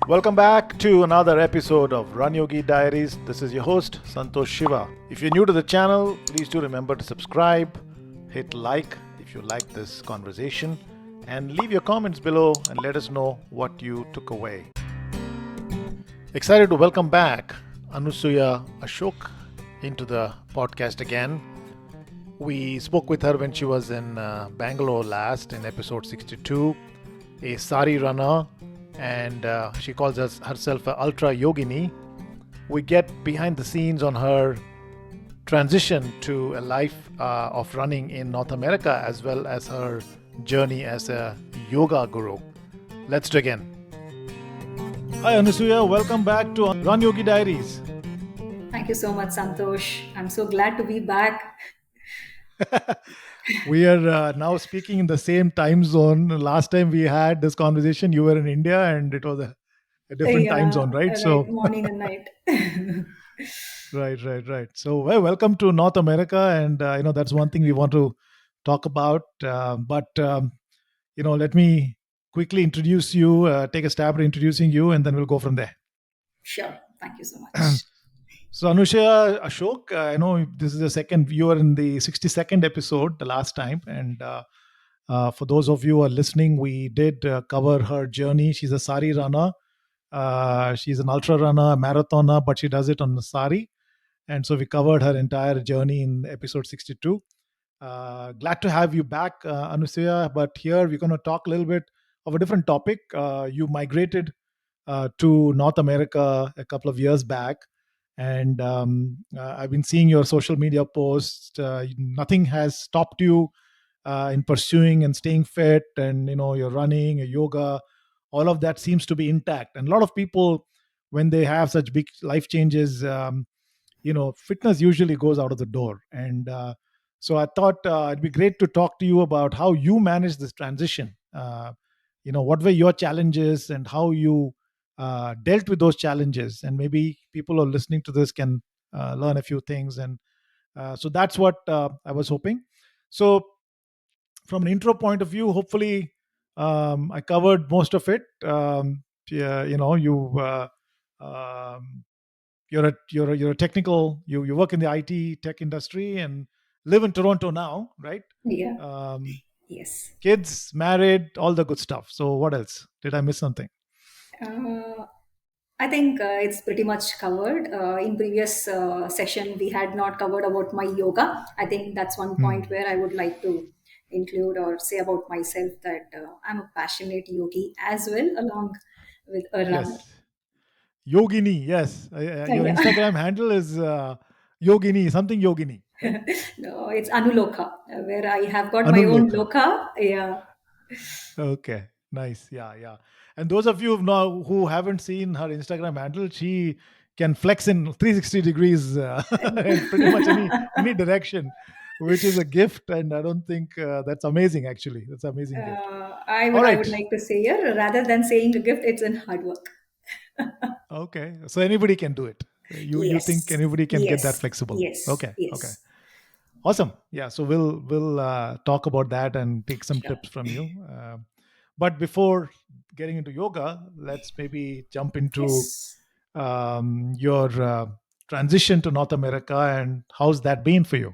Welcome back to another episode of RunYogi Diaries. This is your host, Santosh Shiva. If you're new to the channel, please do remember to subscribe, hit like if you like this conversation, and leave your comments below and let us know what you took away. Excited to welcome back Anusuya Ashok into the podcast again. We spoke with her when she was in Bangalore last in episode 62, a Saree runner, and she calls herself an ultra yogini. We get behind the scenes on her transition to a life of running in North America, as well as her journey as a yoga guru. Let's dig in. Hi Anusuya, welcome back to Run Yogi Diaries. Thank you so much, Santosh. I'm so glad to be back. We are now speaking in the same time zone. Last time we had this conversation, you were in India and it was a different time Yeah, zone, right? right, So, morning and night. right. So, well, welcome to North America. And, that's one thing we want to talk about. Let me quickly introduce you, take a stab at introducing you, and then we'll go from there. Sure. Thank you so much. So Anushya Ashok, I know this is the second. You were in the 62nd episode the last time, and for those of you who are listening, we did cover her journey. She's a Saree runner. She's an ultra runner, a marathoner, but she does it on the Saree, and so we covered her entire journey in episode 62. Glad to have you back, Anushya. But here we're going to talk a little bit of a different topic. You migrated to North America a couple of years back, and I've been seeing your social media posts. Nothing has stopped you in pursuing and staying fit, and you're running, your yoga, all of that seems to be intact. And a lot of people, when they have such big life changes, fitness usually goes out of the door. And so I thought it'd be great to talk to you about how you manage this transition. What were your challenges and how you dealt with those challenges, and maybe people who are listening to this can learn a few things. And so that's what I was hoping. So from an intro point of view, hopefully I covered most of it. Yeah, um, you're a technical, you work in the IT tech industry and live in Toronto now, right? Yeah. um, Yes. Kids, married, all the good stuff. So what else? Did I miss something? Uh, I think it's pretty much covered. In previous session, we had not covered about my yoga. I think that's one point Hmm. where I would like to include or say about myself that I'm a passionate yogi as well, along with a runner. Yes. Yogini, yes. Your Yeah. Instagram handle is Yogini, something Yogini, right? No, it's Anuloka, where I have got my own Anuloka. loka. Yeah. Okay, nice. Yeah. And those of you who haven't seen her Instagram handle, she can flex in 360 degrees in pretty much any direction, which is a gift. And I don't think that's amazing. Actually, that's an amazing gift. All I would right. like to say here, rather than saying a gift, it's in hard work. Okay. So anybody can do it. You think Yes. anybody can get that Yes. flexible? Yes. Okay. Yes. Awesome. Yeah. So we'll talk about that and take some Sure. tips from you. But before getting into yoga, let's maybe jump into Yes. your transition to North America and how's that been for you?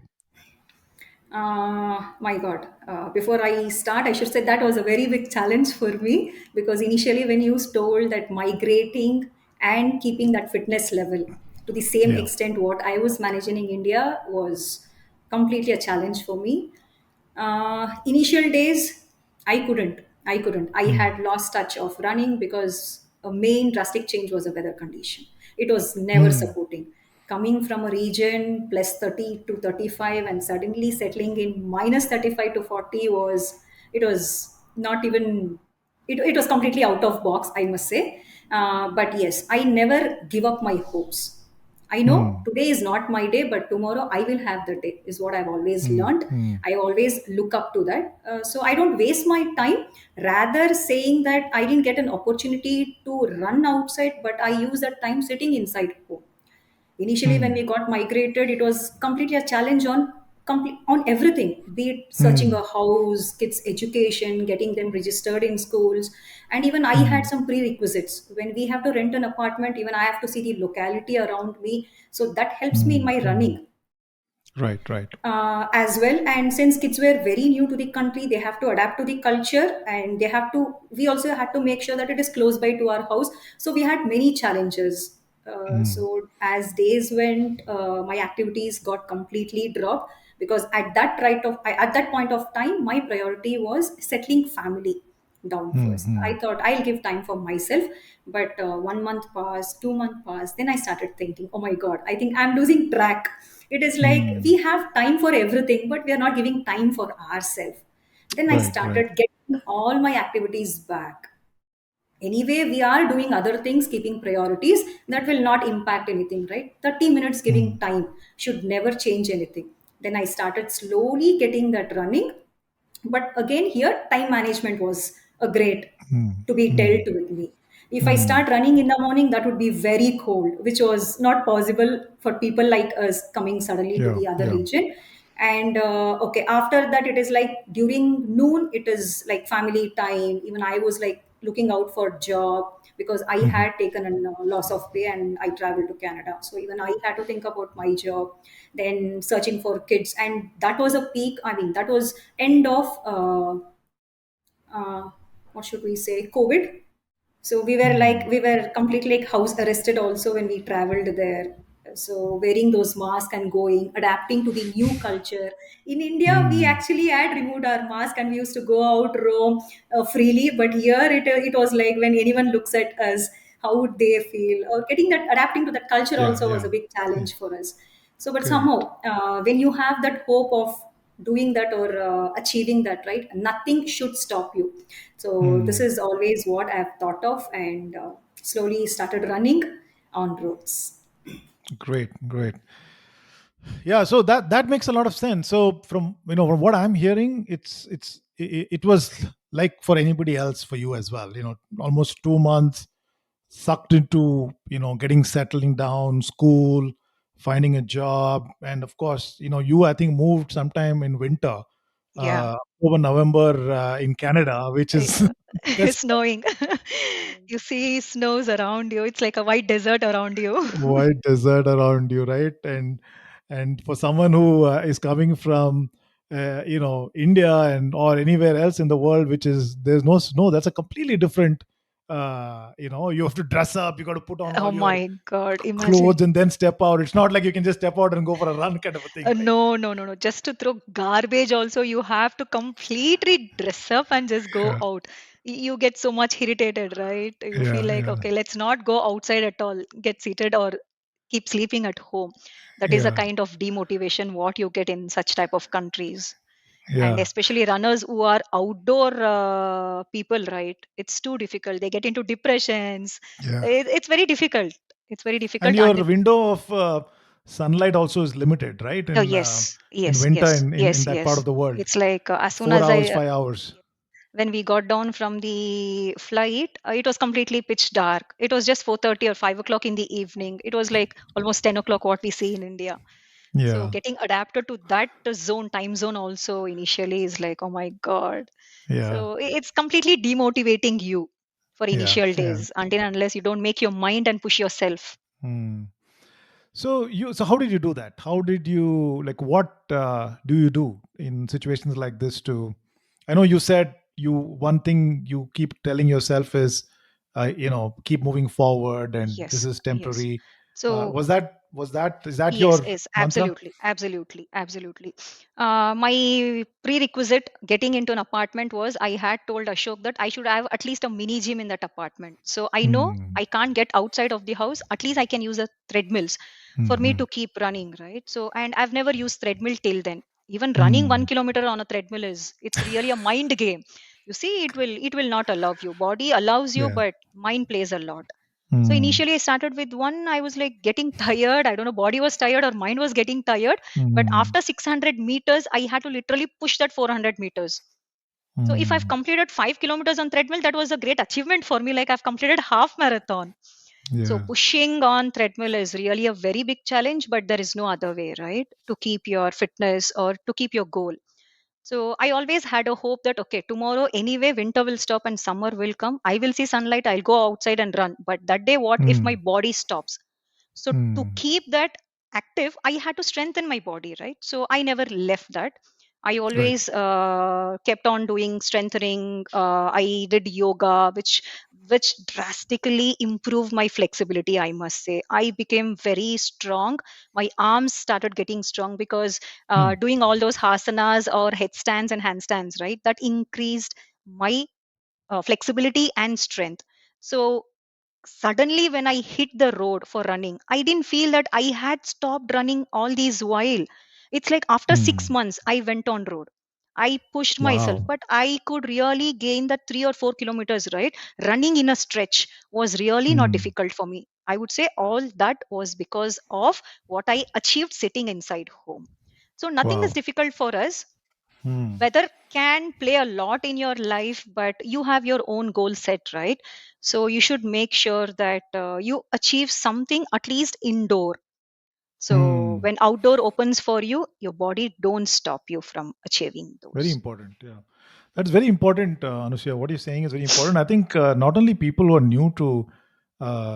My God. Before I start, I should say that was a very big challenge for me because initially, when you told that migrating and keeping that fitness level to the same Yeah. extent what I was managing in India was completely a challenge for me. Initial days, I couldn't. I Hmm. had lost touch of running because a main drastic change was a weather condition. It was never Hmm. supporting. Coming from a region plus 30 to 35 and suddenly settling in minus 35 to 40 it was not even, it was completely out of box, I must say. But yes, I never give up my hopes. I know Hmm. today is not my day, but tomorrow I will have the day, is what I've always Hmm. learned. Hmm. I always look up to that. So I don't waste my time, rather saying that I didn't get an opportunity to run outside, but I use that time sitting inside home. Initially, when Hmm. we got migrated, it was completely a challenge on. complete on everything, be it searching Hmm. a house, kids education, getting them registered in schools. And even I had Hmm. some prerequisites. When we have to rent an apartment, even I have to see the locality around me, so that helps me in Hmm. my Hmm. running Right. Right. as well. And since kids were very new to the country, they have to adapt to the culture, and they have to, we also had to make sure that it is close by to our house. So we had many challenges. Hmm. So as days went, my activities got completely dropped, because at that point of time, my priority was settling family down Hmm. first. Hmm. I thought I'll give time for myself. But 1 month passed, 2 month passed, then I started thinking, oh my god, I think I'm losing track. It is like we Hmm. have time for everything, but we are not giving time for ourselves. Then I Right. Right. started getting all my activities back. Anyway, we are doing other things, keeping priorities that will not impact anything, right? 30 minutes giving Hmm. time should never change anything. Then I started slowly getting that running. But again, here time management was a great Hmm. to be Hmm. dealt with me. If I Hmm. start running in the morning, that would be very cold, which was not possible for people like us coming suddenly to Yeah. the other Yeah. region. And okay, after that, it is like during noon, it is like family time. Even I was like looking out for job, because I Hmm. had taken a loss of pay and I traveled to Canada. So even I had to think about my job, then searching for kids. And that was a peak. I mean, that was end of uh, what should we say, COVID. So Hmm. we were completely like house arrested also when we traveled there. So wearing those masks and going, adapting to the new culture. In India, we Hmm. actually had removed our mask and we used to go out, roam freely. But here it was like when anyone looks at us, how would they feel? Or getting that, adapting to that culture Yeah. also was Yeah. a big Yeah. challenge for us. So, but Correct. somehow, when you have that hope of doing that or achieving that, right, nothing should stop you. So this Hmm. is always what I've thought of, and slowly started running on roads. Great. Great. Yeah. So that makes a lot of sense. So from what I'm hearing, it was like for anybody else for you as well. Almost 2 months sucked into getting settling down, school, finding a job, and of course you I think moved sometime in winter, Yeah. October, November, in Canada, which I- is best Snowing. You see snows around you. It's like a white desert around you. white desert around you, right? And for someone who is coming from India and or anywhere else in the world, which is there's no snow, that's a completely different. You have to dress up, you got to put on Oh all your my God. clothes Imagine. and then step out. It's not like you can just step out and go for a run kind of a thing, right? No, no, no, no. Just to throw garbage, also, you have to completely dress up and just go Yeah, out. You get so much irritated, right? You feel yeah, like, yeah, okay, let's not go outside at all. Get seated or keep sleeping at home. That is a yeah, kind of demotivation what you get in such type of countries. And yeah, especially runners who are outdoor people, right? It's too difficult. They get into depressions. yeah. It's very difficult. It's very And difficult. your And window of sunlight also is limited, right? oh, In yes, yes, winter yes, in yes, that part of yes. the world, It's like as soon 4 as hours, I 5 hours. when we got down from the flight, it was completely pitch dark. It was just 4:30 or 5 o'clock in the evening. It was like almost 10 o'clock what we see in India. So Yeah, getting adapted to that time zone also initially is like, oh my God. yeah, So it's completely demotivating you for yeah, initial yeah. days until and unless you don't make your mind and push yourself. Hmm. So how did you do that? How did you, like, what do you do in situations like this to, I know you said you one thing you keep telling yourself is keep moving forward and this Yes, is yes. temporary. So Was that is that yes, your yes, mantra? absolutely, absolutely, absolutely. My prerequisite getting into an apartment was I had told Ashok that I should have at least a mini gym in that apartment. So I know Hmm. I can't get outside of the house. At least I can use a treadmills for me Hmm. to keep running, right? So, and I've never used treadmill till then. Even running Hmm. 1 kilometer on a treadmill it's really a mind game. You see, it will not allow you. Body allows you, Yeah. but mind plays a lot. So Hmm. initially I started with one. I was like getting tired. I don't know, body was tired or mind was getting tired. But Hmm. after 600 meters, I had to literally push that 400 meters. So if I've Hmm. completed 5 kilometers on treadmill, that was a great achievement for me. Like I've completed half marathon. So Yeah. pushing on treadmill is really a very big challenge, but there is no other way, right? To keep your fitness or to keep your goal. So I always had a hope that okay, tomorrow anyway winter will stop and summer will come. I will see sunlight, I'll go outside and run. But that day, what if my Hmm. body stops? So to Hmm. keep that active, I had to strengthen my body, right? So I never left that. I Right. always kept on doing strengthening. I did yoga, which drastically improved my flexibility. I must say, I became very strong. My arms started getting strong because Hmm. doing all those asanas or headstands and handstands, right? That increased my flexibility and strength. So suddenly when I hit the road for running, I didn't feel that I had stopped running all these while. It's like after 6 Hmm. months I went on road. I pushed myself, Wow. but I could really gain that 3 or 4 kilometers, right? Running in a stretch was really not Hmm. difficult for me. I would say all that was because of what I achieved sitting inside home. So nothing is Wow. difficult for us. Hmm. Weather can play a lot in your life, but you have your own goal set, right? So you should make sure that you achieve something at least indoor. So Hmm. when outdoor opens for you, your body don't stop you from achieving Very those. important. Yeah. That's very important, Anusuya. What you're saying is very important. I think not only people who are new to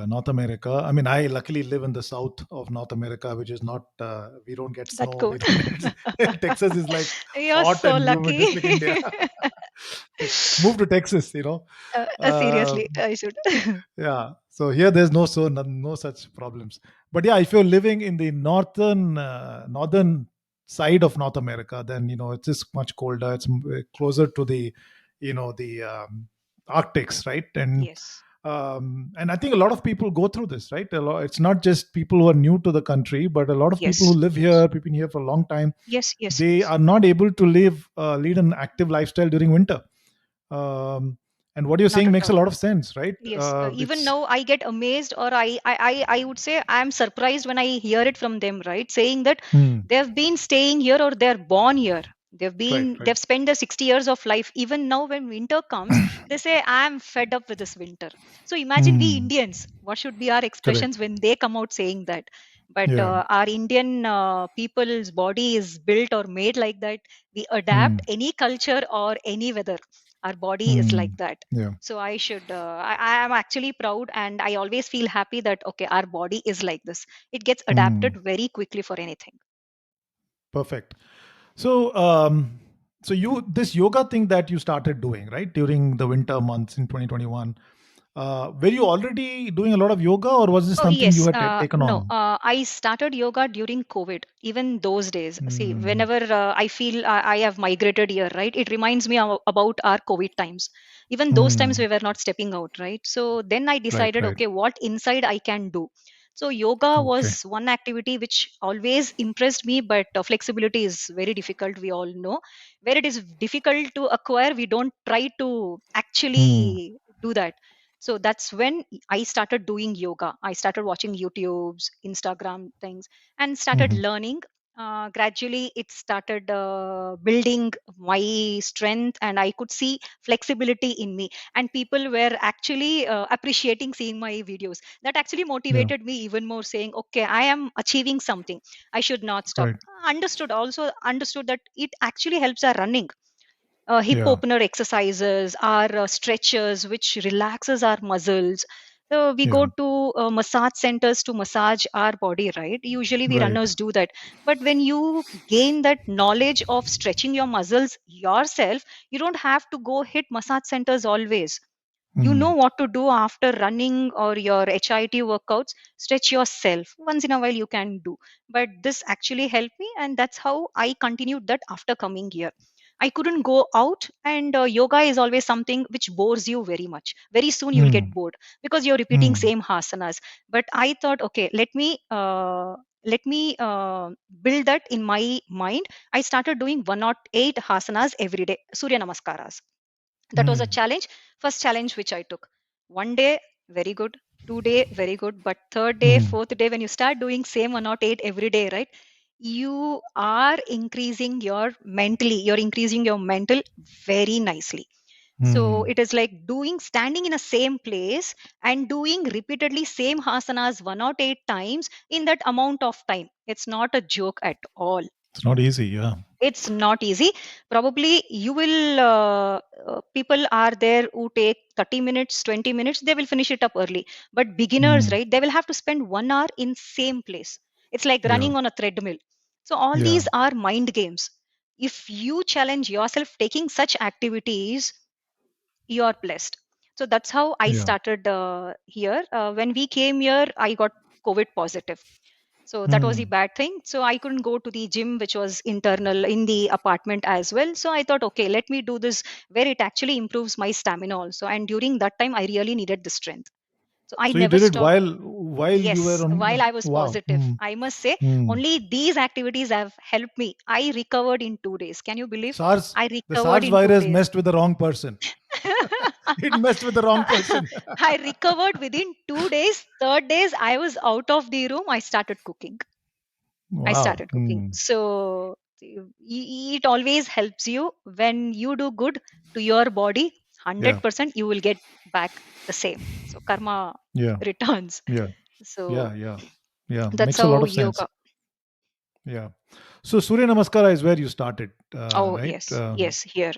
North America. I mean, I luckily live in the south of North America, which is not. We don't get That snow. We cold. don't get. Texas is like You're hot so and humid, lucky. just like India. Move to Texas, you know. Uh, Seriously, I should. yeah. So here, there's no such problems. But yeah, if you're living in the northern side of North America, then it is much colder. It's closer to the the Arctics, right? Yes. And I think a lot of people go through this, right? It's not just people who are new to the country, but a lot of people who Yes. live here, people here for a long time, Yes. Yes. they Yes. are not able to lead an active lifestyle during winter. um, and what you're Not saying at makes a all. lot of sense, right? Yes, even It's now I get amazed, or I would say I'm surprised when I hear it from them, right? Saying that hmm, they've been staying here or they're born here. right, right. They've spent their 60 years of life. Even now, when winter comes, they say, I'm fed up with this winter. So imagine we Hmm, Indians, what should be our correct. expressions when they come out saying that? But Yeah. our Indian people's body is built or made like that. We adapt Hmm, any culture or any weather. Our body is hmm, like that. yeah. So I am actually proud, and I always feel happy that okay, our body is like this. It gets Hmm, adapted very quickly for anything. perfect. So you this yoga thing that you started doing, right, during the winter months in 2021, were you already doing a lot of yoga, or was this Oh something you yes, had taken no. on? I started yoga during COVID. Even those days, see, Hmm, whenever I feel I have migrated here, right? It reminds me about our COVID times. Even those times hmm, we were not stepping out, right? So then I right, decided, right. okay, what inside I can do. So yoga Okay. was one activity which always impressed me, but flexibility is very difficult. We all know where it is difficult to acquire. We don't try to Hmm, actually do that. So that's when I started doing yoga. I started watching YouTube's, Instagram things, and started hmm, learning. Gradually, it started building my strength, and I could see flexibility in me. And people were actually appreciating seeing my videos. That actually yeah. motivated me even more, saying, "Okay, I am achieving something. I should not stop." Right. Understood that it actually helps our running, hip Yeah. opener exercises, our stretches, which relaxes our muscles. So we go Yeah. to massage centers to massage our body, right? Usually we Right. runners do that. But when you gain that knowledge of stretching your muscles yourself, you don't have to go hit massage centers always. You know Hmm, what to do after running or your HIT workouts. Stretch yourself. Once in a while you can do. But this actually helped me, and that's how I continued that after coming here. I couldn't go out, and yoga is always something which bores you very much. Very soon you'll get hmm, bored because you're repeating hmm, same asanas. But I thought, okay, let me build that in my mind. I started doing 108 asanas every day, Surya Namaskaras. That was a hmm. challenge. First challenge which I took. One day, very good. 2 day, very good. But third day, Hmm. fourth day, when you start doing same 108 every day, right? You are increasing your mental very nicely. So Hmm. it is like doing standing in a same place and doing repeatedly same asanas 108 times in that amount of time. It's not a joke at all. It's not easy. Yeah. It's not easy. Probably you will people are there who take 30 minutes, 20 minutes, they will finish it up early. But beginners, Hmm. right, they will have to spend 1 hour in same place. It's like Yeah. running on a treadmill. So all Yeah. these are mind games. If you challenge yourself taking such activities, you are blessed. So that's how I Yeah. started here. When we came here, I got COVID positive. So that was the Hmm. bad thing. So I couldn't go to the gym, which was internal in the apartment as well. So I thought, okay, let me do this where it actually improves my stamina also. And during that time, I really needed the strength. So I So you never did it stopped. while you were Yes, while on. I was Wow. positive, I must say, Hmm. only these activities have helped me. I recovered in 2 days. Can you believe? SARS, I the recovered SARS in two virus days. messed with the wrong person. It messed with the wrong person. I recovered within 2 days. Third days, I was out of the room. I started cooking. I Wow. started cooking. Hmm. So it always helps you when you do good to your body. Yeah. 100% you will get back the same. So karma Yeah. returns. Yeah. So Yeah. Yeah. Yeah. that's Makes a how lot of sense. yoga. Yeah. So Surya Namaskara is where you started, Oh right? yes, yes, here.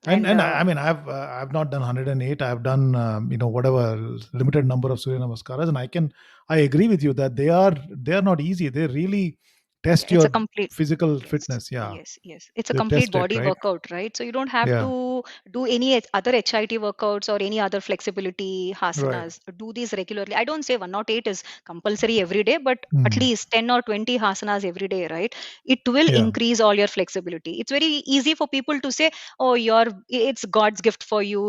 And And I mean I've not done 108. I've done whatever limited number of Surya Namaskaras, and I agree with you that they are not easy. They really yeah, test it's a your complete. physical Yes, fitness. Yeah, yes. It's a they complete test it, body right? workout, right? So you don't have Yeah. to do any other HIT workouts or any other flexibility Right. asanas. Do these regularly. I don't say 108 is compulsory every day, but at Mm. least 10 or 20 asanas every day, right? It will Yeah. increase all your flexibility. It's very easy for people to say, "Oh, it's God's gift for you.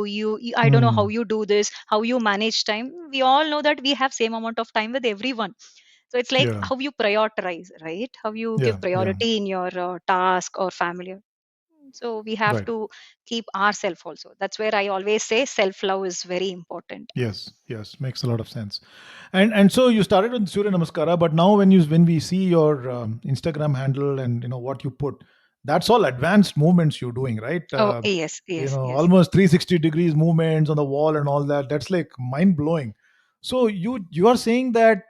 I don't know how Mm. you do this, how you manage time." We all know that we have same amount of time with everyone. So it's like Yeah. how you prioritize, right? How you Yeah. give Yeah. priority in your task or family. So we have Right. to keep ourselves also. That's where I always say self love is very important. Yes. Yes. Makes a lot of sense. And so you started with Surya Namaskara, but now when we see your Instagram handle and what you put, that's all advanced movements you're doing, right? Oh yes, yes, yes. Almost 360 degrees movements on the wall and all that. That's like mind blowing. So you are saying that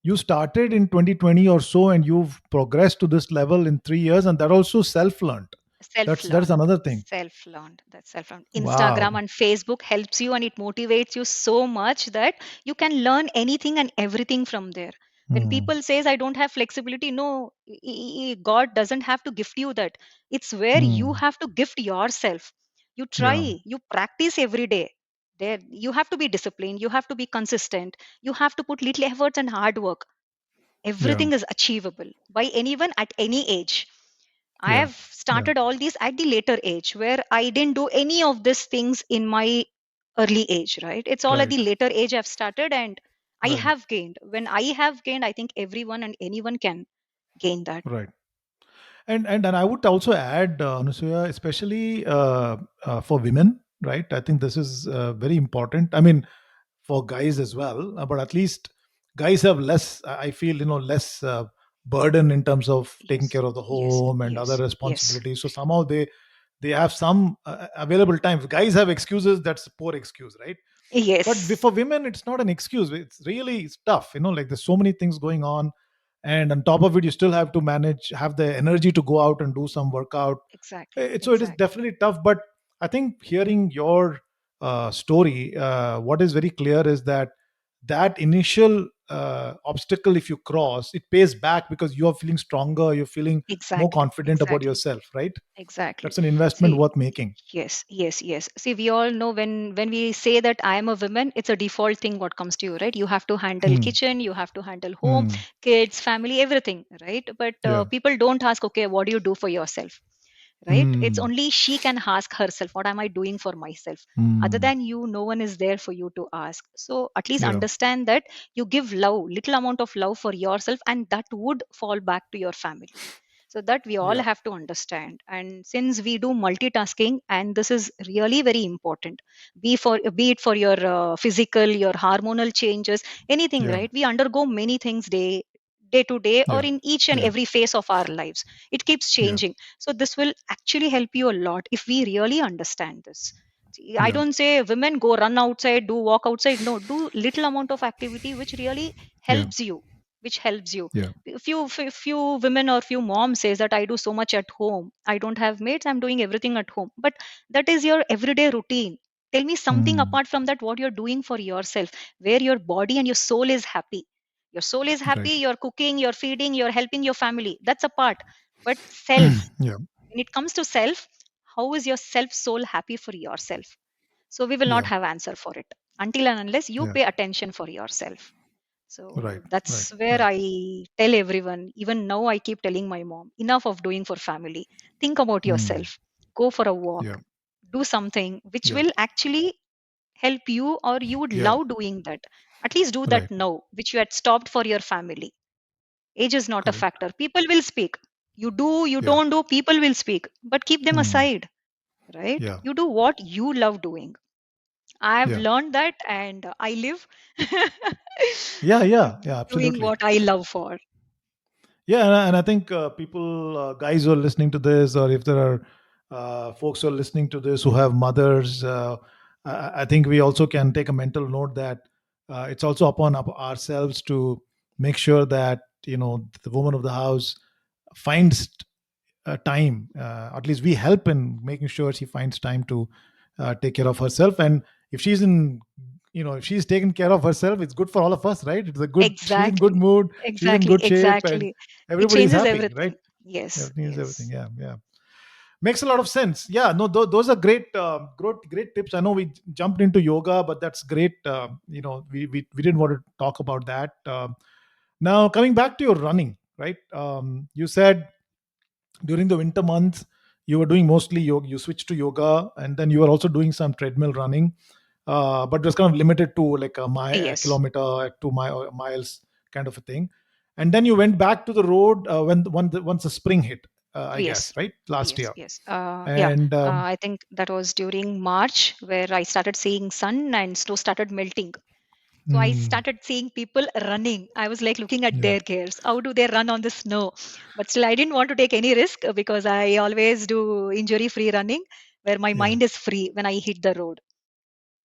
you started in 2020 or so, and you've progressed to this level in 3 years, and that also self learned. Self That's learned. another thing. Self learned. That's self learned. Instagram Wow. and Facebook helps you and it motivates you so much that you can learn anything and everything from there. When Hmm. people says I don't have flexibility, no, God doesn't have to gift you that. It's where you Hmm. have to gift yourself. You try, Yeah. you practice every day. There you have to be disciplined, you have to be consistent, you have to put little efforts and hard work. Yeah. Everything is achievable by anyone at any age. I Yeah. have Yeah. started all these at the later age where I didn't do any of these things in my early age, right? It's all at Right. the later age I've started and I Right. have gained. When I have gained, I think everyone and anyone can gain that. Right. And I would also add, Anusuya, especially for women, right? I think this is very important. I mean, for guys as well, but at least guys have less. I feel less burden in terms of taking Yes, care of the yes, home and other yes, yes, responsibilities. So somehow they have some available time. If guys have excuses, that's a poor excuse, right? But yes, for women, it's not an excuse. It's tough, like there's so many things going on, and on top of it you still have to have the energy to go out and do some workout. exactly, So it is exactly, definitely tough, but I think hearing your story, what is very clear is that initial obstacle, if you cross, it pays back because you are feeling stronger, you're feeling more exactly, confident about exactly, yourself, right? exactly. That's an investment See, worth making. yes, yes, yes. See, we all know when we say that I am a woman, it's a default thing what comes to you, right? You have to handle Hmm. kitchen, you have to handle home, Hmm. kids, family, everything, right? But Yeah. people don't ask, okay, what do you do for yourself, right? It's Hmm. only she can ask herself, what am I doing for myself? Other Hmm. than you, no one is there for you to ask. So at least Yeah. understand that you give love, little amount of love for yourself, and that would fall back to your family. So that we all Yeah. have to understand. And since we do multitasking, and this is really very important, be it for your physical, your hormonal changes, anything, Yeah. right? We undergo many things day to day or Yeah. in each and Yeah. every phase of our lives. It keeps Yeah. changing. So this will actually help you a lot if we really understand this. See, I Yeah. don't say women go run outside, do walk outside. No, do little amount of activity which really Yeah. helps you, which helps you. Yeah. Few women or few moms says that I do so much at home. I don't have mates. I'm doing everything at home. But that is your everyday routine. Tell me something Mm. apart from that, what you're doing for yourself, where your body and your soul is happy. Your soul is happy, Right. you're cooking, you're feeding, you're helping your family. That's a part. But self, Yeah. when it comes to self, how is your self soul happy for yourself? So we will not Yeah. have answer for it until and unless you Yeah. pay attention for yourself. So Right. Right. that's where Right. I tell everyone. Even now, I keep telling my mom, enough of doing for family. Think about Mm. yourself. Go for a walk. Yeah. Do something which Yeah. will actually help you, or you would Yeah. love doing that. At least do that Right. now, which you had stopped for your family. Age is not a Correct. factor. People will speak. You do, you Yeah. don't do, people will speak. But keep them Mm. aside, right? Yeah. You do what you love doing. I've Yeah. learned that and I live Yeah. Yeah. Yeah. doing Absolutely. what I love for. Yeah, and I think people, guys who are listening to this, or if there are folks who are listening to this who have mothers, I think we also can take a mental note that it's also upon ourselves to make sure that the woman of the house finds time. At least we help in making sure she finds time to take care of herself. And if she's in, if she's taken care of herself, it's good for all of us, right? It's a good. She's in good Exactly. mood. She's in Exactly. good shape, and Exactly. It everybody's changes happy, right? everything. Yes. Everything is everything. Yes. Yeah, yeah. Makes a lot of sense. Yeah, no, those are great tips. I know we jumped into yoga, but that's great. We didn't want to talk about that. Now coming back to your running, right? You said during the winter months you were doing mostly yoga. You switched to yoga, and then you were also doing some treadmill running, but it was kind of limited to like a Yes. kilometer, 2 miles kind of a thing. And then you went back to the road once the spring hit, I guess, Yes. right, last Yes. year. Yes. Yeah. And I think that was during March where I started seeing sun and snow started melting. So I mm, started seeing people running. I was like looking at yeah, their gears. How do they run on the snow? But still, I didn't want to take any risk because I always do injury free running where my yeah, mind is free when I hit the road.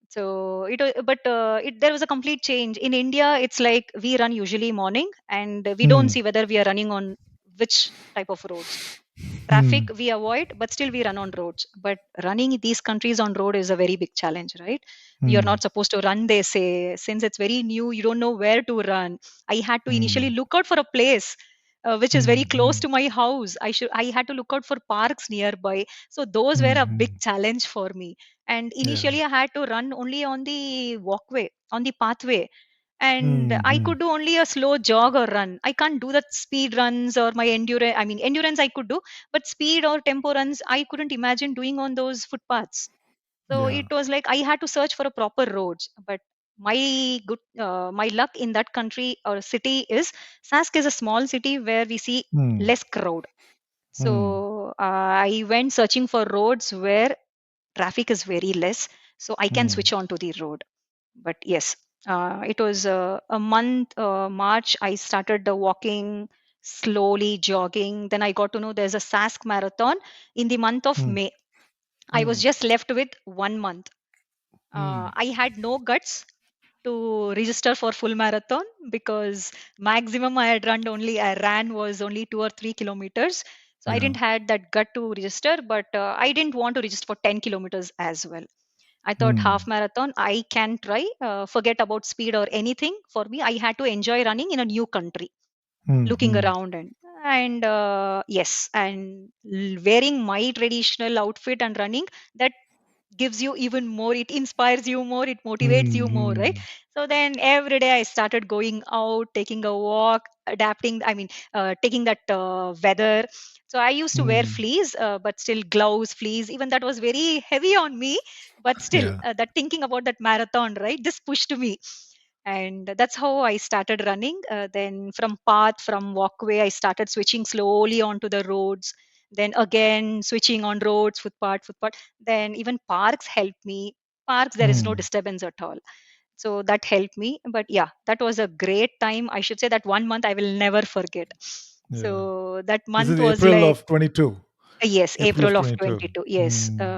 So there was a complete change in India. It's like we run usually morning, and we don't mm, see whether we are running on which type of roads. Traffic mm, we avoid, but still we run on roads. But running in these countries on road is a very big challenge, right? You're mm, not supposed to run, they say. Since it's very new, you don't know where to run. I had to initially mm, look out for a place which is very mm, close mm, to my house. I had to look out for parks nearby. So those were mm, a big mm, challenge for me. And yeah, initially I had to run only on the walkway, on the pathway, and mm, I mm, could do only a slow jog or run. I can't do that speed runs or my endurance. I mean, endurance I could do, but speed or tempo runs I couldn't imagine doing on those footpaths. So yeah, it was like I had to search for a proper roads. But my luck in that country or city is Sask is a small city where we see mm, less crowd. mm, So I went searching for roads where traffic is very less, so I can mm, switch on to the road. But yes, it was a month, March. I started the walking, slowly jogging. Then I got to know there's a Sask marathon in the month of mm, May. I was mm, just left with 1 month. mm, I had no guts to register for full marathon because maximum I ran was only 2 or 3 kilometers. So I yeah, didn't had that gut to register, but I didn't want to register for 10 kilometers as well. I thought half mm, marathon I can try. Forget about speed or anything. For me, I had to enjoy running in a new country, mm, looking mm, around and yes, and wearing my traditional outfit and running, that gives you even more, it inspires you more, it motivates you mm, more, right? mm, So then every day I started going out, taking a walk, adapting, taking that weather. So I used to wear mm, fleece, but still gloves, fleece, even that was very heavy on me. But still, yeah, that thinking about that marathon, right, this pushed me. And that's how I started running. Then from path, from walkway, I started switching slowly onto the roads, then again switching on roads, footpath. Then even parks help me. Parks, there is no mm, disturbance at all. So that helped me. But yeah, that was a great time. I should say that 1 month I will never forget. Yeah. So that This is month was April like, of 22. yes, April of April of 22. 22. Yes. Hmm.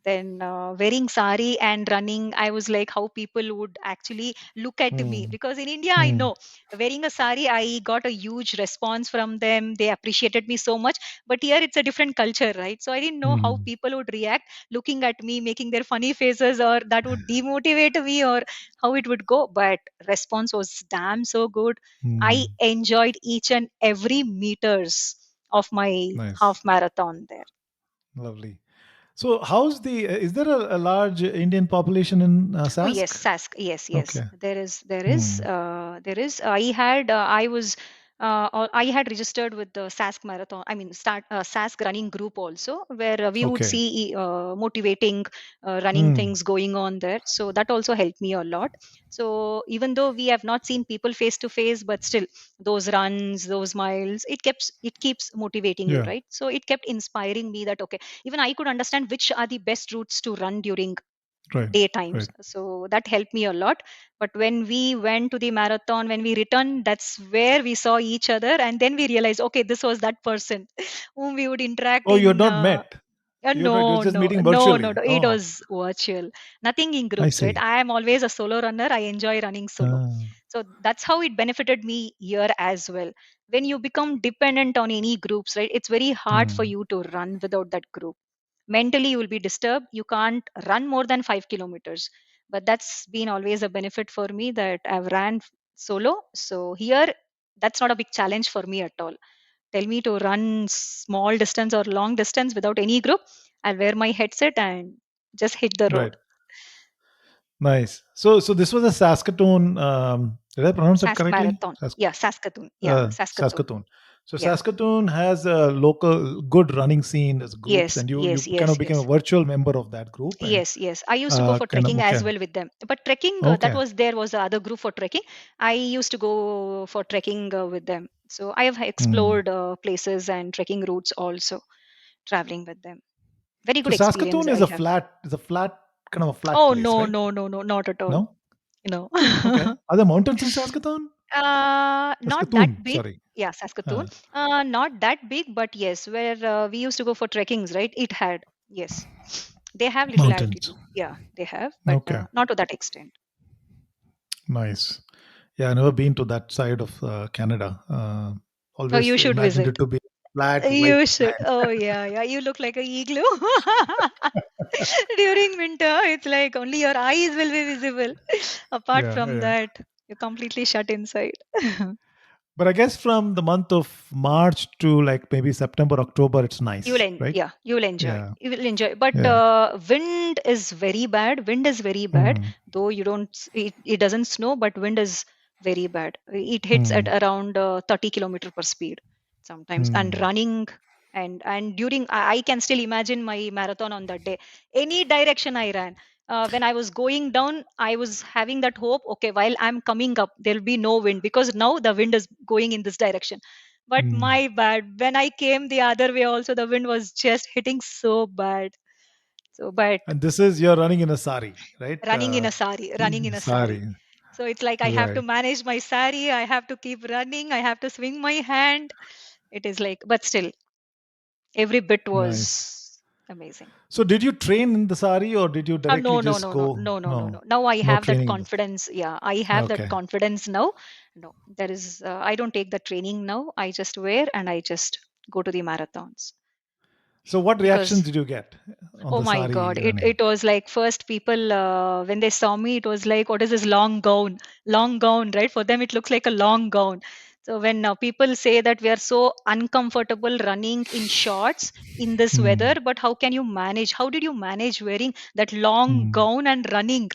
Then wearing sari and running, I was like, how people would actually look at me. Hmm. Because in India, I Hmm. know wearing a sari, I got a huge response from them. They appreciated me so much. But here it's a different culture, right? So I didn't know how Hmm. people would react looking at me, making their funny faces, or that would demotivate me, or how it would go. But response was damn so good. I Hmm. enjoyed each and every meters of my Nice. half marathon there. Lovely. So, how's the? Is there a large Indian population in Oh yes, Sask? Sask. Yes, yes. Okay. There is, Hmm. there is. I was, I had registered with the Sask Marathon. I mean, start Sask running group also, where we would Okay. see motivating running Hmm. things going on there. So that also helped me a lot. So even though we have not seen people face to face, but still those runs, those miles, it keeps motivating you, Yeah. right? So it kept inspiring me that okay, even I could understand which are the best routes to run during Right. daytimes. Right. So that helped me a lot. But when we went to the marathon, when we returned, that's where we saw each other, and then we realized, okay, this was that person whom we would interact Oh, you had in. not met. You're No, just no, meeting no, no, virtually. no. It Oh, was virtual. Nothing in I groups, right? see. I am always a solo runner. I enjoy running solo. Ah. So that's how it benefited me here as well. When you become dependent on any groups, right, it's very hard for Hmm. you to run without that group. Mentally, you will be disturbed. You can't run more than 5 kilometers. But that's been always a benefit for me that I've ran solo. So here, that's not a big challenge for me at all. Tell me to run small distance or long distance without any group, I'll wear my headset and just hit the Right. road. Nice. So this was a Saskatoon. Did I pronounce that Sask correctly? Marathon. Yeah, Saskatoon. Yeah, Saskatoon. Saskatoon. So Yeah. Saskatoon has a local good running scene as groups, Yes, and you yes, kind yes, of became a yes. virtual member of that group, and Yes, yes. I used to go for kind of trekking as okay, well with them. But trekking, that okay, was there was the other group for trekking. I used to go for trekking with them. So I have hmm. explored places and trekking routes also, traveling with them. Very So good experience Saskatoon I have. is a flat kind of a flat Oh place, no, right? no, no, no, not at all. No, No. okay. Are there mountains in Saskatoon? Not that Saskatoon, big. sorry, Yeah, Saskatoon. uh, Not that big, but yes, where we used to go for trekkings, right? It had, yes. They have little mountains. altitude. Yeah, they have, but Okay, not to that extent. nice. Yeah, I never been to that side of Canada. Oh, Always you should imagined it visit. to be flat, white You should. land. Oh, yeah, yeah. You look like a igloo. During winter, it's like only your eyes will be visible. Apart Yeah, from yeah. that, you're completely shut inside. But I guess from the month of March to like maybe September, October, it's You'll nice, right? yeah, you'll enjoy. Yeah, You will enjoy. But yeah. wind is very bad. Wind is very bad. Hmm. Though you don't, it doesn't snow, but wind is very bad. It hits at Hmm. around 30 kilometer per speed sometimes. And Hmm. running and during, I can still imagine my marathon on that day. Any direction I ran. When I was going down, I was having that hope. Okay, while I'm coming up, there'll be no wind because now the wind is going in this direction. But Hmm. my bad. When I came the other way, also the wind was just hitting so bad. So, but And this is you're running in a sari, right? running in a sari. Sari, So it's like I have to right? manage my sari. I have to keep running. I have to swing my hand. It is like, but still, every bit Nice. was amazing. So did you train in the sari or did you directly No, no, just no, no, go? no, no, no, No, no. Now I no have that training in this. confidence. Yeah, I have that Okay. confidence now. No, there is. I don't take the training now. I just wear and I just go to the marathons So what reactions because did you get on oh the my God. sari It running? was like first people when they saw me, it was like, what is this long gown? Long gown, right? For them, it looks like a long gown. So when people say that we are so uncomfortable running in shorts in this weather, Hmm. but how can you manage? How did you manage wearing that long Hmm. gown and running?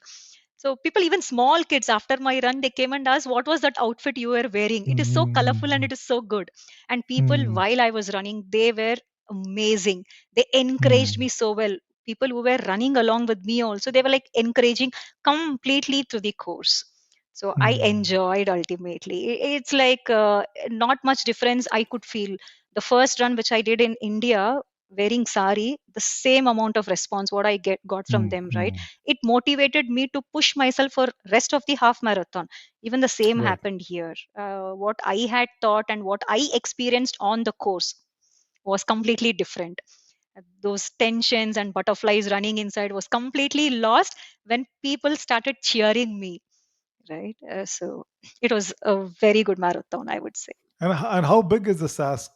So people, even small kids, after my run, they came and asked, "What was that outfit you were wearing? It is so colorful and Hmm. it is so good." And people, Hmm. while I was running, they were amazing. They encouraged Hmm. me so well. People who were running along with me also, they were like encouraging completely through the course. So I Hmm. enjoyed ultimately. It's like not much difference I could feel. The first run which I did in India, wearing sari, the same amount of response what I got from Mm, them, right? mm. It motivated me to push myself for rest of the half marathon. Even the same Right. happened here. What I had thought and what I experienced on the course was completely different. Those tensions and butterflies running inside was completely lost when people started cheering me, right? So it was a very good marathon, I would say. And how big is the Sask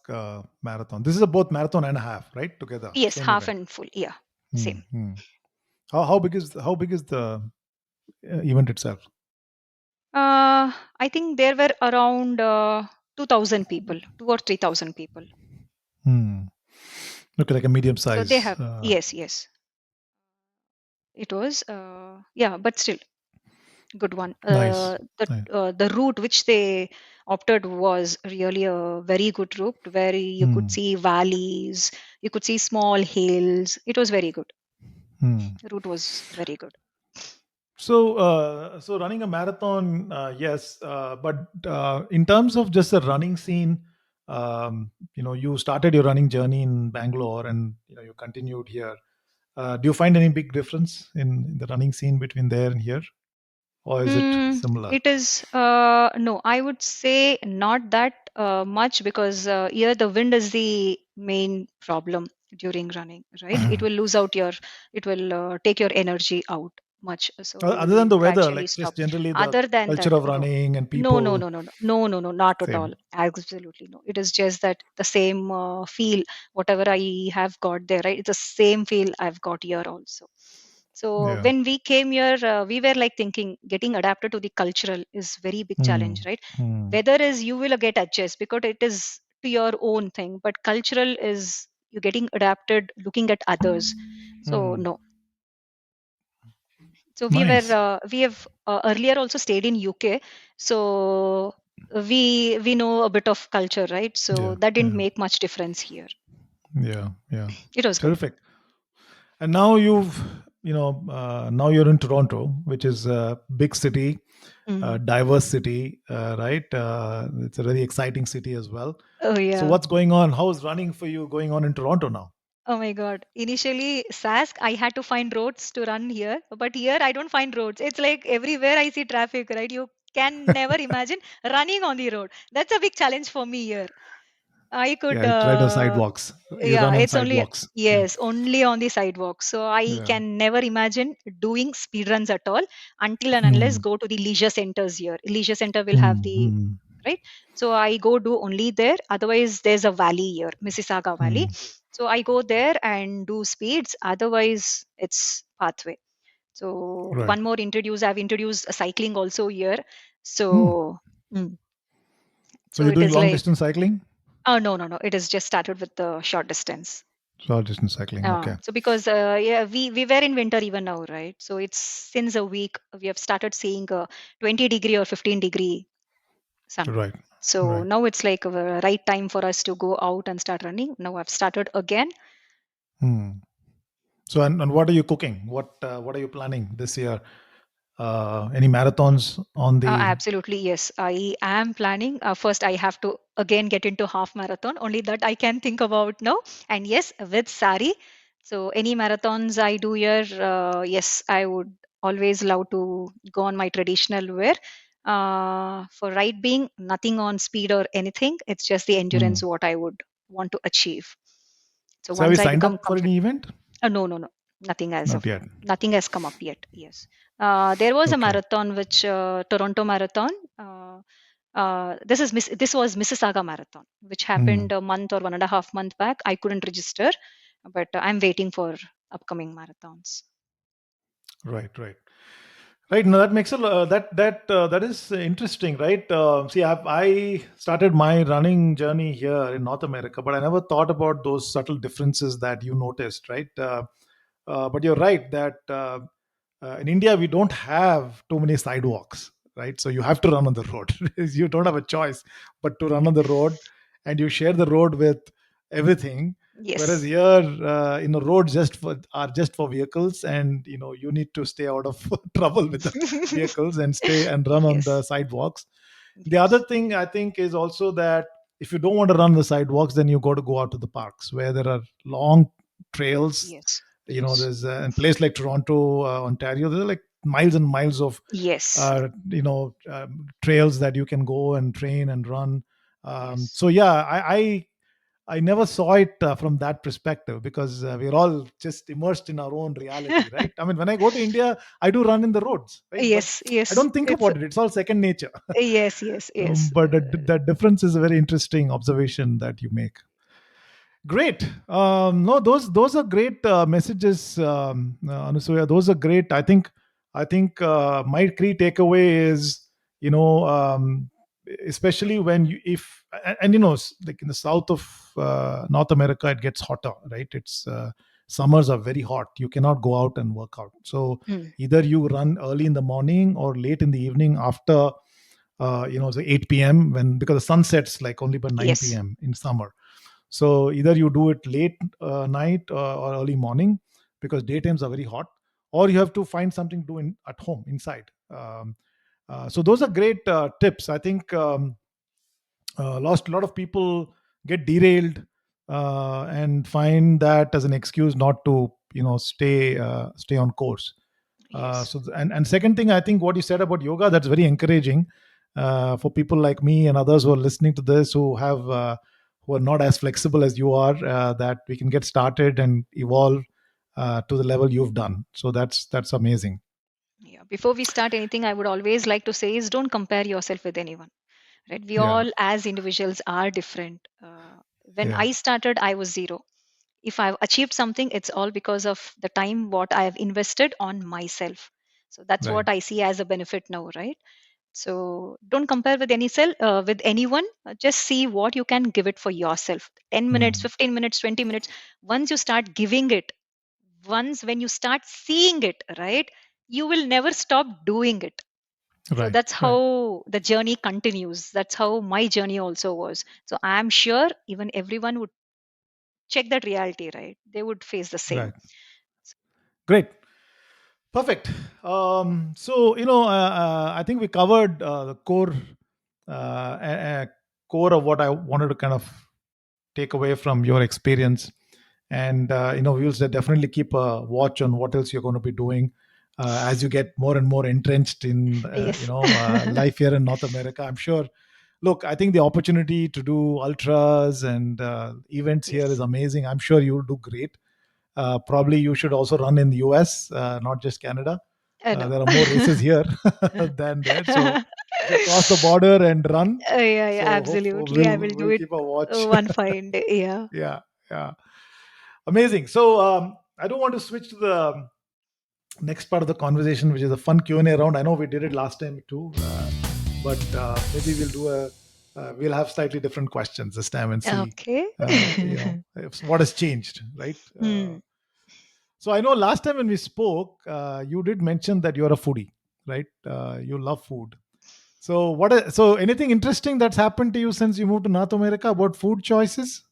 marathon? This is a both marathon and a half, right? Together, Yes, same half event. and full. Yeah, Hmm, same. hmm. How big is the event itself? I think there were around 2,000 people, 2 or 3,000 people. Hmm. Okay, like a medium So they size. have, yes, yes, it was, yeah, but still good one. Nice. Nice. The route which they opted was really a very good route where you could Hmm. see valleys, you could see small hills. It was very good. Hmm. The route was very good. So running a marathon, yes, but in terms of just the running scene, you started your running journey in Bangalore, and you continued here. Do you find any big difference in the running scene between there and here, or is it similar? It is no, I would say not that much because here the wind is the main problem during running, right? It will lose out your, it will take your energy out much, so you Other than will the weather, gradually like stop. just generally the Other than culture that, of no, running and no, no, people, no, no, no, no, no, no, not at all. same. Absolutely no. It is just that the same feel, whatever I have got there, right? It's the same feel I've got here also. So Yeah. when we came here, we were like thinking getting adapted to the cultural is very big challenge, Hmm. right? Hmm. Weather is you will get adjust because it is to your own thing, but cultural is you getting adapted, looking at others. So Hmm. no. So Nice. we have earlier also stayed in UK. So we know a bit of culture, right? So Yeah. that didn't Yeah. make much difference here. Yeah. Yeah. It was good. Terrific. And now now you're in Toronto, which is a big city, Mm. diverse city, right? It's a very exciting city as well. Oh So yeah. what's going on? How is running for you going on in Toronto now? Oh my God. Initially, Sask, I had to find roads to run here, but here I don't find roads. It's like everywhere I see traffic, right? You can never imagine running on the road. That's a big challenge for me here. I could, Yeah, right on sidewalks. You yeah, run on it's only, sidewalks. Yeah. yes, only on the sidewalk. So I Yeah. can never imagine doing speed runs at all until and unless Hmm. go to the leisure centers here. Leisure center will have Hmm. the, Hmm. right? So I go do only there. Otherwise, there's a valley here, Mississauga Valley. Hmm. So I go there and do speeds. Otherwise, it's pathway. So Right. one more I've introduced cycling also here. Hmm. So, mm, So so you're it doing is long like, distance cycling? oh, no, no, no. It is just started with the short distance. Short distance cycling. Okay. So because yeah, we were in winter even now, right? So it's since a week we have started seeing 20-degree or 15-degree sun. Right. So Right. now it's like a right time for us to go out and start running. Now I've started again. Hmm. So and what are you cooking? What are you planning this year? Any marathons on the Absolutely, yes. I am planning. First, I have to again get into half marathon. Only that I can think about now. And yes, with Saree. So any marathons I do here, yes, I would always love to go on my traditional wear. For right being, nothing on speed or anything. It's just the hmm. endurance what I would want to achieve. So So have you once I signed become up for comfortable. any event? No, no, no. Nothing as Not of yet. now. Nothing has come up yet. Yes. There was a Okay. marathon which Toronto Marathon. This was Mississauga Marathon, which Hmm. happened a month or 1.5 month back. I couldn't register, but I'm waiting for upcoming marathons. Right. Right. Right. No, that makes that is interesting, right? See, I started my running journey here in North America, but I never thought about those subtle differences that you noticed, right? But you're right that in India we don't have too many sidewalks, right? So you have to run on the road. You don't have a choice but to run on the road, and you share the road with everything. Whereas Yes. here, roads just for vehicles, and you need to stay out of trouble with the vehicles and stay and run on the Yes. sidewalks. The other Yes. thing I think is also that If you don't want to run the sidewalks, then you got to go out to the parks where there are long trails. Yes. Yes. There's a place like Toronto, Ontario. There are like miles and miles of Yes. trails that you can go and train and run. Yes. So yeah, I never saw it from that perspective, because we're all just immersed in our own reality, right? I mean, when I go to India, I do run in the roads, right? But Yes. I Yes. don't think It's about it. It's all second nature. yes. Yes. Yes. But that difference is a very interesting observation that you make. Great. No, those are great messages, Anusuya. Those are great. I think my key takeaway is, you know, especially when you if and like in the south of North America, it gets hotter, right? It's summers are very hot. You cannot go out and work out. So Hmm. either you run early in the morning or late in the evening after the 8 p.m. when because the sun sets like only by 9 Yes. p.m. in summer. So either you do it late night or early morning, because daytimes are very hot, or you have to find something to do at home inside. So those are great tips. I think lost a lot of people get derailed and find that as an excuse not to stay on course. Yes. And second thing, I think what you said about yoga, that's very encouraging for people like me and others who are listening to this, who are not as flexible as you are, that we can get started and evolve to the level you've done. So that's amazing. Yeah. Before we start anything, I would always like to say is don't compare yourself with anyone. Right? We Yeah, all, as individuals, are different. When yeah, I started, I was zero. If I've achieved something, it's all because of the time what I have invested on myself. So that's right. what I see as a benefit now, right? So don't compare with with anyone. Just see what you can give it for yourself. 10 minutes, Hmm. 15 minutes, 20 minutes. Once you start giving it, once when you start seeing it, right, you will never stop doing it. So Right, that's right, how the journey continues. That's how my journey also was. So I'm sure even everyone would check that reality, right? They would face the same. right. Great. Perfect. So I think we covered the core of what I wanted to kind of take away from your experience, and we'll definitely keep a watch on what else you're going to be doing as you get more and more entrenched in Yes. life here in North America. I'm sure. Look, I think the opportunity to do ultras and events here is Yes. amazing. I'm sure you'll do great. Probably you should also run in the US, not just Canada. No. There are more races here than there. So you should cross the border and run. Yeah, yeah, So hope absolutely. I will do we'll it keep a watch. one fine day. Yeah. Yeah, yeah, amazing. So I don't want to switch to the next part of the conversation, which is a fun Q&A round. I know we did it last time too, but maybe we'll have slightly different questions this time and see Okay. what has changed, right? Hmm. So I know last time when we spoke, you did mention that you're a foodie, right? You love food. So anything interesting that's happened to you since you moved to North America about food choices?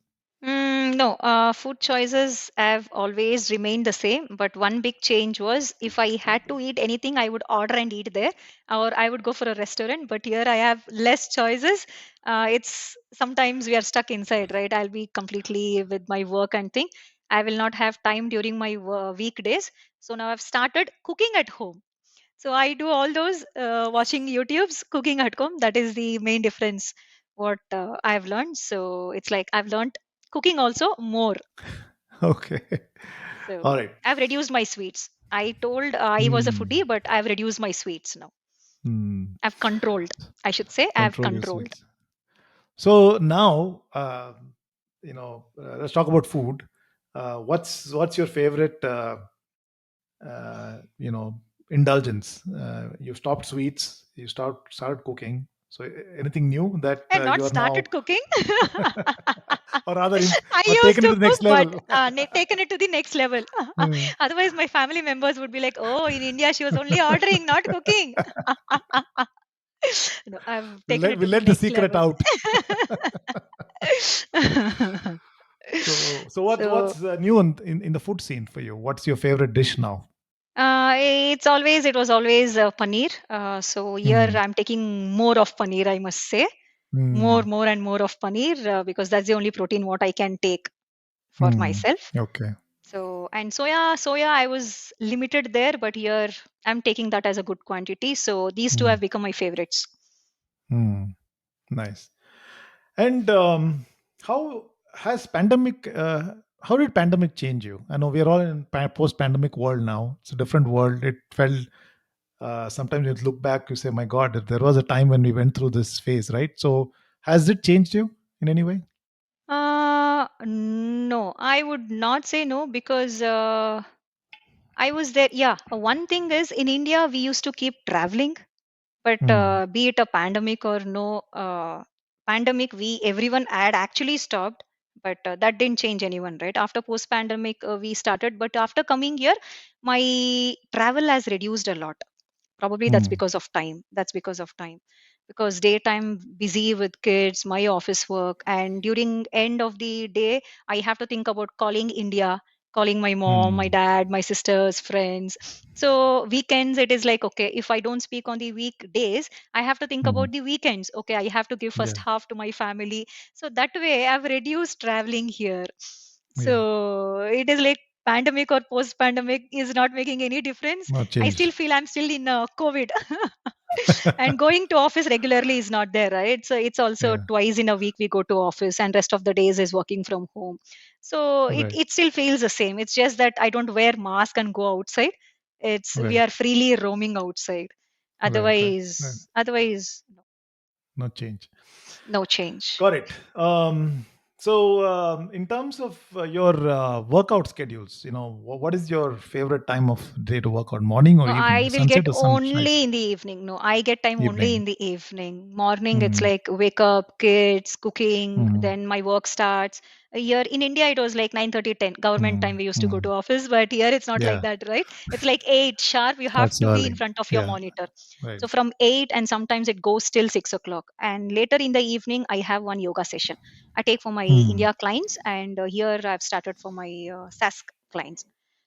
No, food choices have always remained the same, but one big change was if I had to eat anything, I would order and eat there, or I would go for a restaurant. But here I have less choices. It's sometimes we are stuck inside, right? I'll be completely with my work and thing. I will not have time during my weekdays. So now I've started cooking at home. So I do all those watching YouTube's cooking at home. That is the main difference what I've learned. So it's like I've learned cooking also more. Okay. All So right. I've reduced my sweets. I told I was a Hmm. foodie, but I've reduced my sweets now. Hmm. I've controlled. I should say I've Control your controlled. sweets. So now, let's talk about food. What's your favorite, indulgence? You stopped sweets. You started cooking. So anything new that I not you are now, started cooking. or rather, I or used taken it to to the cook, next but level? taken it to the next level. Hmm. Otherwise, my family members would be like, "Oh, in India, she was only ordering, not cooking." No, I've taken it We to the let the next secret level. out. So what's So new in the food scene for you? What's your favorite dish now? it was always paneer. So here Hmm. I'm taking more of paneer, I must say. Hmm. more and more of paneer, because that's the only protein what I can take for Hmm. myself. Okay. So, and soya, I was limited there, but here I'm taking that as a good quantity. So these two Hmm. have become my favorites. Hmm. Nice. And how has pandemic? How did pandemic change you? I know we are all in post-pandemic world now. It's a different world. It felt sometimes you look back, you say, "My God, there was a time when we went through this phase, right?" So, has it changed you in any way? No, I would not say no, because I was there. Yeah, one thing is, in India we used to keep traveling, but Hmm. be it a pandemic or no pandemic, we everyone had actually stopped. But that didn't change anyone, right? After post pandemic, we started, but after coming here, my travel has reduced a lot. Probably that's Hmm. because of time. That's because of time. Because daytime busy with kids, my office work, and during end of the day, I have to think about calling India, calling my mom, my Hmm. dad, my sisters, friends. So weekends, it is like, okay, if I don't speak on the weekdays, I have to think Hmm. about the weekends. Okay, I have to give first Yeah. half to my family. So that way, I've reduced traveling here. Yeah. So it is like pandemic or post pandemic is not making any difference. Not I changed. still feel I'm still in COVID. And going to office regularly is not there, right? So it's also Yeah. twice in a week we go to office, and rest of the days is working from home. So it, Right. it still feels the same. It's just that I don't wear mask and go outside. It's we Right. are freely roaming outside. Right. Right. Right. Otherwise, Not change. no change. Got it. So, in terms of your workout schedules, what is your favorite time of day to work out? Morning or No, evening? I will get Sunset or sunrise? only in the evening. No, I get time only Evening. in the evening. Morning, it's Hmm. like wake up, kids, cooking, Hmm. then my work starts. Here in India, it was like 9:30, 10. Government Hmm. time, we used to go Hmm. to office, but here it's not like Yeah. that, right? It's like 8 sharp. You have Starts to be in early. front of your Yeah. monitor. Right. So from 8, and sometimes it goes till 6 o'clock. And later in the evening, I have one yoga session. I take for my Hmm. India clients, and here I've started for my SAS clients.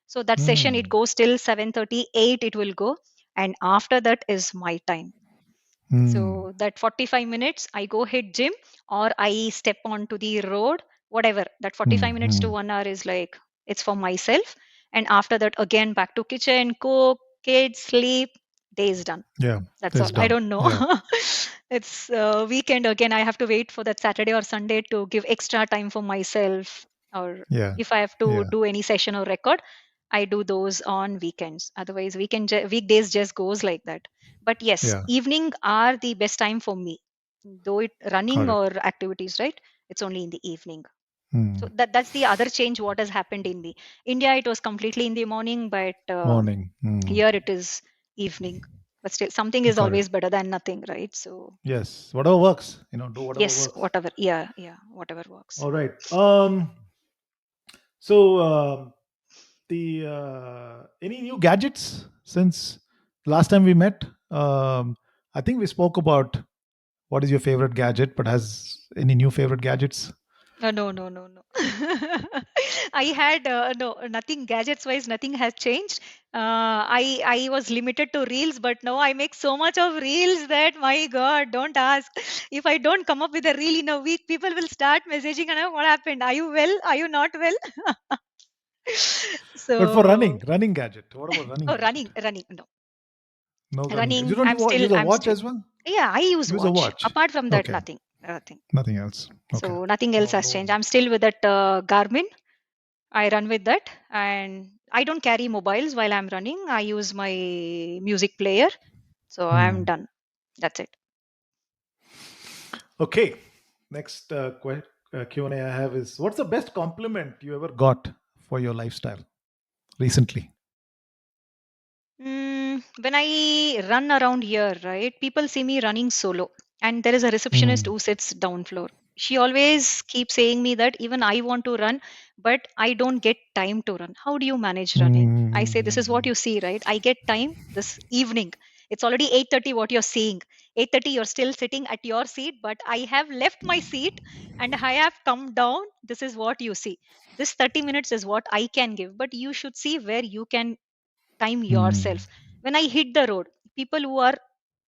So that session, it Hmm. goes till 7:38, it will go, and after that is my time. Hmm. So that 45 minutes I go hit gym, or I step onto the road, whatever. That Hmm. 45 minutes to Hmm. 1 hour is like, it's for myself. And after that, again back to kitchen, cook, kids, sleep, day is done. Yeah. That's That's all. I done. don't know. Yeah. It's weekend again. I have to wait for that Saturday or Sunday to give extra time for myself. Or Yeah. if I have to Yeah. do any session or record, I do those on weekends. Otherwise, weekdays just goes like that. But yes, Yeah. evening are the best time for me. Though it running Got it. or activities, right? It's only in the evening. So Hmm. that's the other change what has happened in the India. It was completely in the morning, but Morning. Hmm. here it is evening. But still, something is Got it. always better than nothing, right? So Yes. Whatever works. Do whatever yes, works. whatever. Yeah, yeah, whatever works. All right. So, the any new gadgets since last time we met? I think we spoke about what is your favorite gadget, but has any new favorite gadgets? No, no, no, no. I had no nothing gadgets wise. Nothing has changed. I was limited to reels, but now I make so much of reels that, my God, don't ask. If I don't come up with a reel in a week, people will start messaging, and what happened? Are you well? Are you not well? But for So, running gadget, what about running oh, gadget? running. No, No running. You running. don't use a I'm watch still. as well. Yeah, I use Use a watch. watch. Apart from that, Okay. nothing. Nothing. Nothing else. Okay. So nothing else No. has changed. No. I'm still with that Garmin. I run with that, and I don't carry mobiles while I'm running. I use my music player. So I'm Hmm. done. That's it. Okay. Next Q&A I have is, what's the best compliment you ever got for your lifestyle recently? When I run around here, right, people see me running solo, and there is a receptionist Hmm. who sits down floor. She always keeps saying me that even I want to run, but I don't get time to run. How do you manage running? I say, this is what Hmm. you see, right? I get time this evening. It's already 8:30. What you're seeing, 8:30. You're still sitting at your seat, but I have left my seat and I have come down. This is what you see. This 30 minutes is what I can give, but you should see where you can time Hmm. yourself. When I hit the road, people who are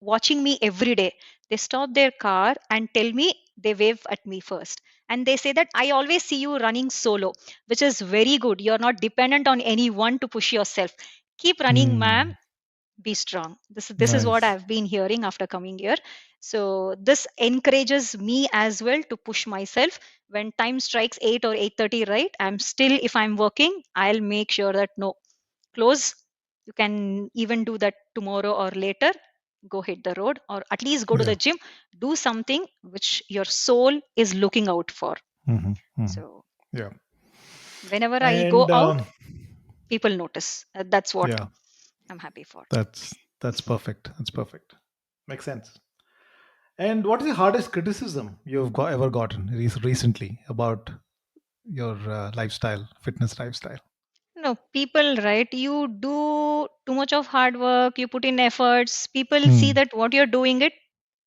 watching me every day. They stop their car and tell me, they wave at me first. And they say that I always see you running solo, which is very good. You're not dependent on anyone to push yourself. Keep running, ma'am. Hmm. Be strong. This is what Nice. I've been hearing after coming here. So this encourages me as well to push myself. When time strikes 8 or 8:30, right, I'm still, if I'm working, I'll make sure that no, close. You can even do that tomorrow or later. Go hit the road, or at least go to Yeah. the gym. Do something which your soul is looking out for. Hmm. Hmm. So Yeah. whenever I go And out, people notice. That's what yeah, I'm happy for. that's perfect. That's perfect. Makes sense. And what is the hardest criticism ever gotten recently about your lifestyle, fitness lifestyle? No, people, right? You do too much of hard work, you put in efforts. People see Hmm. that what you're doing it.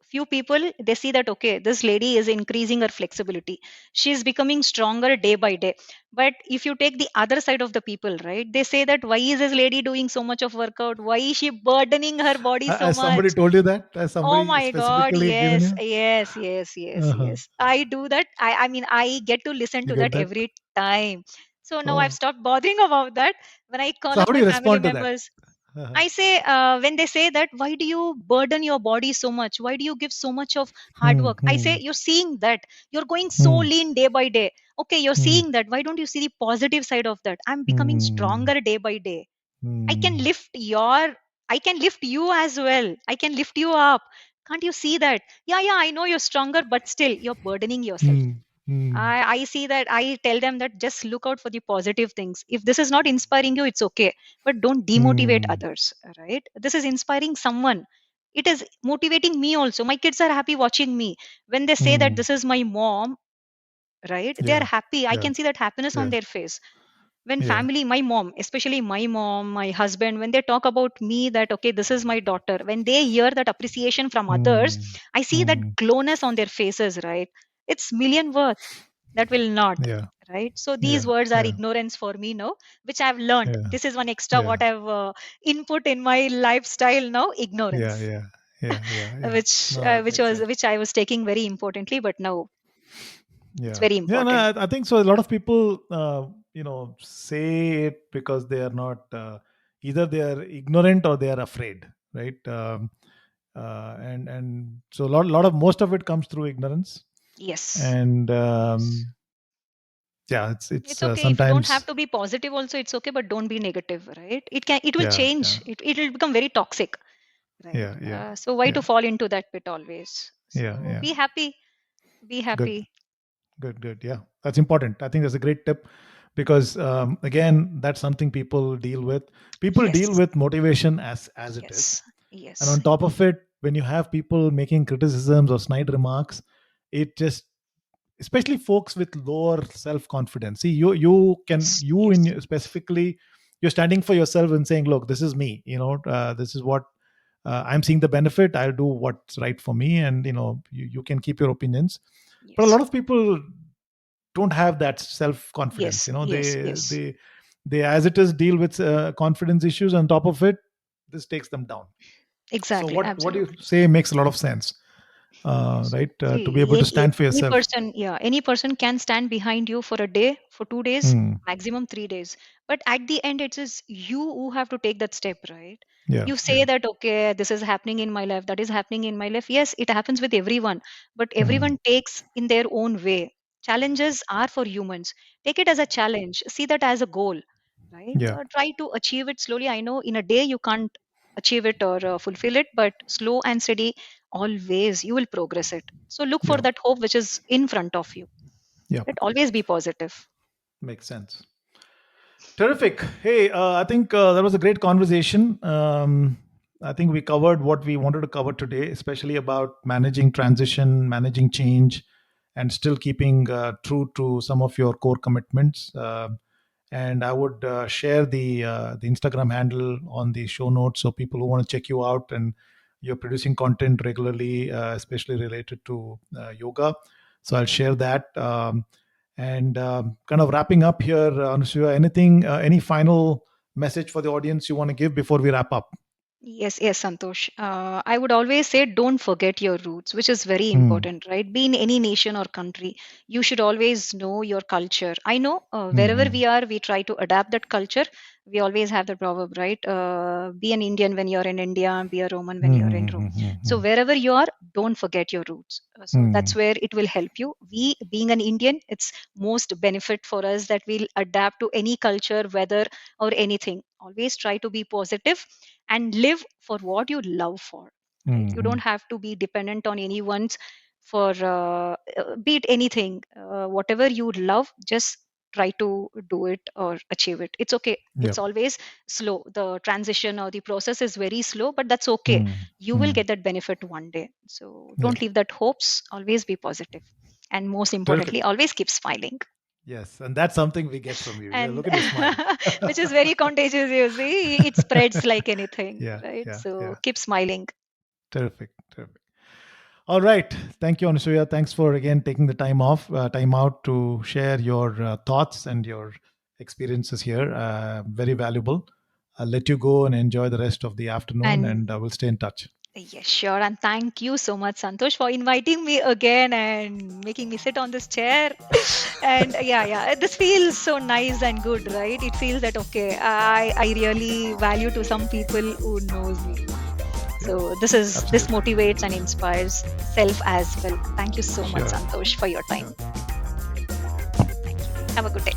Few people, they see that okay, this lady is increasing her flexibility. She's becoming stronger day by day. But if you take the other side of the people, right? They say that why is this lady doing so much of workout? Why is she burdening her body so Has somebody much? told you that? Has Oh somebody my God, specifically given yes, you? yes, yes, yes, Uh-huh. yes. I do that. I mean, I get to listen You to get that that? every time. So now I've Oh. stopped bothering about that. When I call So up how do my you family respond to that? members, Uh-huh. I say, when they say that, why do you burden your body so much? Why do you give so much of hard Hmm. work? I say, Hmm. you're seeing that. You're going so Hmm. lean day by day. Okay, you're Hmm. seeing that. Why don't you see the positive side of that? I'm becoming Hmm. stronger day by day. I can Hmm. lift your, I can lift you as well. I can lift you up. Can't you see that? Yeah, yeah, I know you're stronger, but still you're burdening yourself. Hmm. Hmm. I see that. I tell them that just look out for the positive things. If this is not inspiring you, it's okay. But don't demotivate Hmm. others, right? This is inspiring someone. It is motivating me also. My kids are happy watching me. When they say that Hmm. this is my mom, right? They are Yeah. happy. I Yeah. can see that happiness on Yeah. their face. When Yeah. family, my mom, especially my mom, my husband, when they talk about me that okay, this is my daughter, when they hear that appreciation from others, Hmm. I see that Hmm. glowness on their faces, right? It's million worth that will not, Yeah. right? So these Yeah. words are Yeah. ignorance for me now, which I've learned. Yeah. This is one extra Yeah. what I've input in my lifestyle now, Yeah. ignorance. Yeah. Yeah. Yeah. Yeah. No, that Which makes was sense. which I was taking very importantly, but now it's Yeah. very Yeah. No, important. I think so. A lot of people, say it because they are not, either they are ignorant or they are afraid, right? And so lot of most of it comes through ignorance, Yes. and yeah, it's It's okay if you don't have sometimes, to be positive also, it's okay, but don't be negative, right? It will yeah, yeah, change. It will become very toxic, right? yeah, yeah, So why to yeah, fall into that pit always? yeah, So yeah. be happy, be Good. happy. Good. Yeah, that's important. I think that's a great tip because again, that's something people deal with. People deal Yes, with motivation as it is, yes, and yes, on top of it, when you have people making criticisms or snide remarks, it just, especially folks with lower self confidence. See, you can, yes, you yes, in specifically, you're standing for yourself and saying, look, this is me. This is what I'm seeing the benefit. I'll do what's right for me, and you can keep your opinions. But a yes, lot of people don't have that self confidence. yes, yes, yes. They as it is deal with confidence issues. On top of it, this takes them down. So Exactly, what you absolutely. say makes a lot of sense, So right? To be able see, to stand for any yourself. person, yeah, any person can stand behind you for a day, for 2 days, Hmm. maximum 3 days. But at the end, it is you who have to take that step, right? Yeah, You say yeah. that, okay, this is happening in my life, that is happening in my life. Yes, it happens with everyone, but Hmm. everyone takes in their own way. Challenges are for humans. Take it as a challenge, see that as a goal, right? Yeah, Try to achieve it slowly. I know in a day you can't achieve it or fulfill it, but slow and steady, always you will progress it. So look for yeah, that hope which is in front of you. yeah. It always be positive. Makes sense. Terrific. Hey, I think that was a great conversation. I think we covered what we wanted to cover today, especially about managing transition, managing change, and still keeping true to some of your core commitments. And I would share the Instagram handle on the show notes, so people who want to check you out, and you're producing content regularly, especially related to yoga. So I'll share that. And kind of wrapping up here, Anusuya, any final message for the audience you want to give before we wrap up? Yes, yes, Santosh. I would always say don't forget your roots, which is very Mm, important, right? Be in any nation or country, you should always know your culture. I know wherever mm, we are, we try to adapt that culture. We always have the proverb, right? Be an Indian when you're in India, be a Roman when you're in mm, Rome. mm, mm, So mm, wherever you are, don't forget your roots. So that's mm, where it will help you. We, being an Indian, it's most benefit for us that we'll adapt to any culture, weather, or anything. Always try to be positive and live for what you love for, right? You don't mm, have to be dependent on anyone's for be it anything, whatever you love, just try to do it or achieve it. It's okay. yeah. It's always slow, the transition or the process is very slow, but that's okay. Mm, You will mm, get that benefit one day. So yeah. don't leave that hopes, always be positive, and most Terrific. importantly, always keep smiling. Yes, and that's something we get from you. Yeah, And look at your smile. which is very contagious, you see, it spreads like anything, Yeah, right? yeah, So yeah. keep smiling. Terrific, terrific. All right. Thank you, Anusuya. Thanks for again taking the time out to share your thoughts and your experiences here. Very valuable. I'll let you go and enjoy the rest of the afternoon, and And we'll stay in touch. yes, sure. And thank you so much, Santosh, for inviting me again and making me sit on this chair. And yeah, this feels so nice and good, right? It feels that okay, I really value to some people who knows me. Yeah, So this absolutely. motivates and inspires self as well. Thank you so much, Sure, Santosh, for your time. sure. Thank you. Have a good day.